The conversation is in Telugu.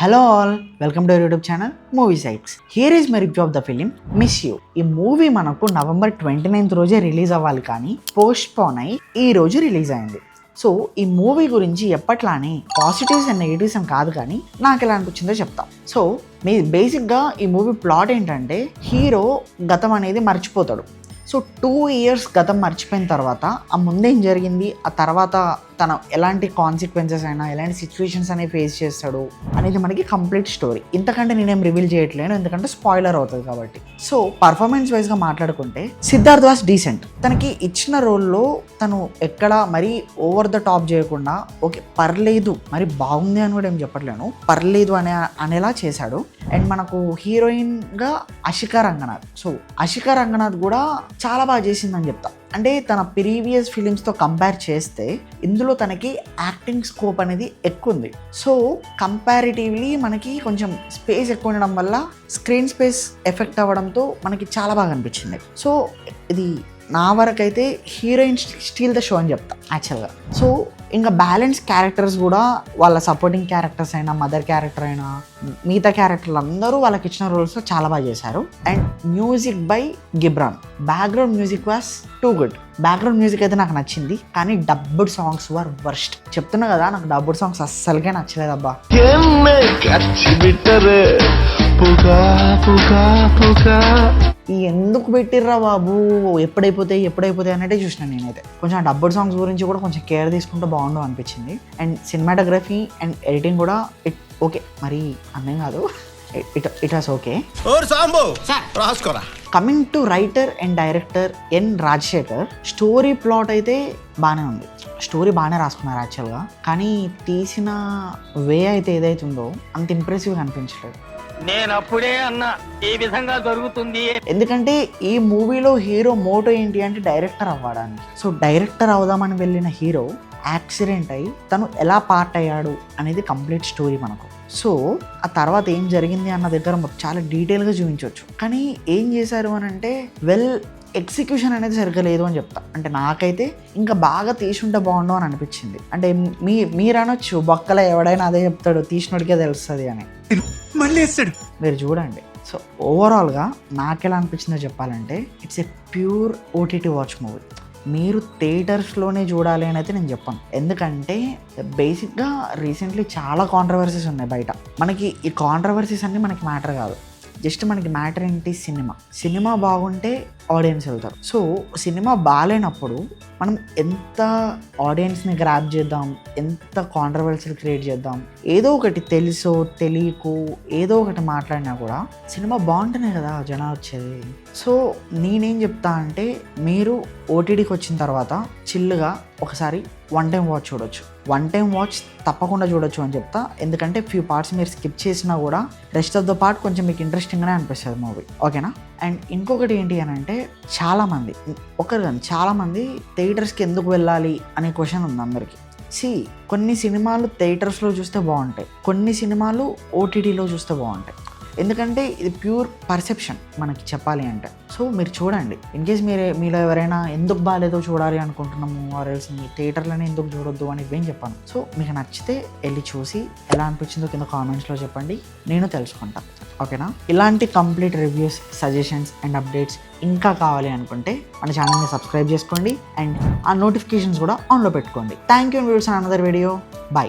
Hello all, welcome to YouTube channel movie sites. Here is my review of the film miss you. ఈ మూవీ మనకు November 29th రోజే రిలీజ్ అవ్వాలి, కానీ పోస్ట్ పోన్ అయి ఈ రోజు రిలీజ్ అయింది. సో ఈ మూవీ గురించి ఎప్పట్లానే పాజిటివ్స్ అండ్ నెగిటివ్స్ అని కాదు, కానీ నాకు ఎలా అనిపించిందో చెప్తాం. సో బేసిక్గా ఈ మూవీ ప్లాట్ ఏంటంటే, హీరో గతం అనేది మర్చిపోతాడు. సో 2 years గతం మర్చిపోయిన తర్వాత ఆ ముందేం జరిగింది, ఆ తర్వాత తను ఎలాంటి కాన్సిక్వెన్సెస్ అయినా ఎలాంటి సిచ్యువేషన్స్ అనేవి ఫేస్ చేస్తాడు అనేది మనకి కంప్లీట్ స్టోరీ. ఇంతకంటే నేనేం రివీల్ చేయట్లేను, ఎందుకంటే స్పాయిలర్ అవుతుంది కాబట్టి. సో పర్ఫార్మెన్స్ వైజ్గా మాట్లాడుకుంటే సిద్ధార్థ్ వాస్ డీసెంట్. తనకి ఇచ్చిన రోల్లో తను ఎక్కడ మరీ ఓవర్ ద టాప్ చేయకుండా, ఓకే పర్లేదు మరి బాగుంది అని కూడా ఏం చెప్పట్లేను, పర్లేదు అనేలా చేశాడు. అండ్ మనకు హీరోయిన్గా అషికా రంగనాథ్. సో అషికా రంగనాథ్ కూడా చాలా బాగా చేసిందని చెప్తా. అంటే తన ప్రీవియస్ ఫిలిమ్స్తో కంపేర్ చేస్తే ఇందులో తనకి యాక్టింగ్ స్కోప్ అనేది ఎక్కువ ఉంది. సో కంపారిటివ్లీ మనకి కొంచెం స్పేస్ ఎక్కువ ఉండడం వల్ల స్క్రీన్ స్పేస్ ఎఫెక్ట్ అవ్వడంతో మనకి చాలా బాగా అనిపించింది. సో ఇది నా వరకు అయితే హీరోయిన్ స్టీల్ ద షో అని చెప్తా యాక్చువల్గా. సో ఇంకా బ్యాలెన్స్ క్యారెక్టర్స్ కూడా, వాళ్ళ సపోర్టింగ్ క్యారెక్టర్స్ అయినా, మదర్ క్యారెక్టర్ అయినా, మిగతా క్యారెక్టర్లు అందరూ వాళ్ళకి ఇచ్చిన రోల్స్లో చాలా బాగా చేశారు. And music by Ghibran. Background music was too good. Background music అయితే నాకు నచ్చింది, కానీ డబ్బుడ్ సాంగ్స్ వర్ వర్స్ట్. చెప్తున్నా కదా, నాకు డబ్బుడ్ సాంగ్స్ అస్సలుకే నచ్చలేదు అబ్బా. ఎందుకు పెట్టిర్రా బాబు, ఎప్పుడైపోతాయి అన్నట్టే చూసినాను నేనైతే. కొంచెం డబ్బుడ్ సాంగ్స్ గురించి కూడా కొంచెం కేర్ తీసుకుంటే బాగుండు అనిపించింది. అండ్ సినిమాటోగ్రఫీ అండ్ ఎడిటింగ్ కూడా ఓకే, మరి అన్నేం కాదు, it was okay. Coming to writer and director N Rajasekhar. Story plot అయితే బాగానే ఉంది, స్టోరీ బాగానే రాసుకున్నారు యాక్చువల్గా, కానీ తీసిన వే అయితే ఏదైతే ఉందో అంత ఇంప్రెసివ్గా అనిపించలేదు. నేను అప్పుడే అన్నా ఈ విధంగా జరుగుతుంది. ఎందుకంటే ఈ మూవీలో హీరో మోటో ఏంటి అంటే డైరెక్టర్ అవ్వడానికి. సో డైరెక్టర్ అవుదామని వెళ్ళిన హీరో యాక్సిడెంట్ అయ్యి తను ఎలా పార్ట్ అయ్యాడు అనేది కంప్లీట్ స్టోరీ మనకు. సో ఆ తర్వాత ఏం జరిగింది అన్న దగ్గర చాలా డీటెయిల్గా చూపించవచ్చు, కానీ ఏం చేశారు అని అంటే ఎగ్జిక్యూషన్ అనేది సరిగ్గా లేదు అని చెప్తా. అంటే నాకైతే ఇంకా బాగా తీసుంటే బాగుండు అని అనిపించింది. అంటే మీరు అనొచ్చు, బొక్కల ఎవడైనా అదే చెప్తాడు, తీసినోడికే తెలుస్తుంది అని. మీరు చూడండి. సో ఓవరాల్గా నాకెలా అనిపించిందో చెప్పాలంటే, it's a pure OTT watch movie. మీరు థియేటర్స్లోనే చూడాలి అని అయితే నేను చెప్పాను, ఎందుకంటే బేసిక్గా రీసెంట్లీ చాలా కాంట్రవర్సీస్ ఉన్నాయి బయట. మనకి ఈ కాంట్రవర్సీస్ అన్నీ మనకి మ్యాటర్ కాదు, జస్ట్ మనకి మ్యాటర్ ఏంటి, సినిమా బాగుంటే ఆడియన్స్ వెళ్తారు. సో సినిమా బాగాలేనప్పుడు మనం ఎంత ఆడియన్స్ని గ్రాప్ చేద్దాం, ఎంత కాంట్రవర్సీలు క్రియేట్ చేద్దాం, ఏదో ఒకటి తెలుసో తెలియకు ఏదో ఒకటి మాట్లాడినా కూడా సినిమా బాగుంటేనే కదా జనాలు వచ్చేది. సో నేనేం చెప్తా అంటే, మీరు ఓటీటీకి వచ్చిన తర్వాత చిల్లుగా ఒకసారి వన్ టైం వాచ్ తప్పకుండా చూడొచ్చు అని చెప్తా. ఎందుకంటే ఫ్యూ పార్ట్స్ మీరు స్కిప్ చేసినా కూడా రెస్ట్ ఆఫ్ ద పార్ట్ కొంచెం మీకు ఇంట్రెస్టింగ్గానే అనిపిస్తుంది మూవీ, ఓకేనా. అండ్ ఇంకొకటి ఏంటి అని అంటే, చాలామంది చాలామంది థియేటర్స్కి ఎందుకు వెళ్ళాలి అనే క్వశ్చన్ ఉంది అందరికీ. కొన్ని సినిమాలు థియేటర్స్లో చూస్తే బాగుంటాయి, కొన్ని సినిమాలు ఓటీటీలో చూస్తే బాగుంటాయి. ఎందుకంటే ఇది ప్యూర్ పర్సెప్షన్ మనకి చెప్పాలి అంటే. సో మీరు చూడండి, ఇన్ కేస్ మీలో ఎవరైనా ఎందుకు బాగాలేదో చూడాలి అనుకుంటున్నాము, ఆర్ఎల్స్ థియేటర్లోనే ఎందుకు చూడొద్దు అని ఇవేం చెప్పాను. సో మీకు నచ్చితే వెళ్ళి చూసి ఎలా అనిపించిందో కింద కామెంట్స్లో చెప్పండి, నేను తెలుసుకుంటాను, ఓకేనా. ఇలాంటి complete reviews, suggestions and updates ఇంకా కావాలి అనుకుంటే మన ఛానల్ని సబ్స్క్రైబ్ చేసుకోండి అండ్ ఆ నోటిఫికేషన్స్ కూడా ఆన్లో పెట్టుకోండి. Thank you and videos an another video. Bye.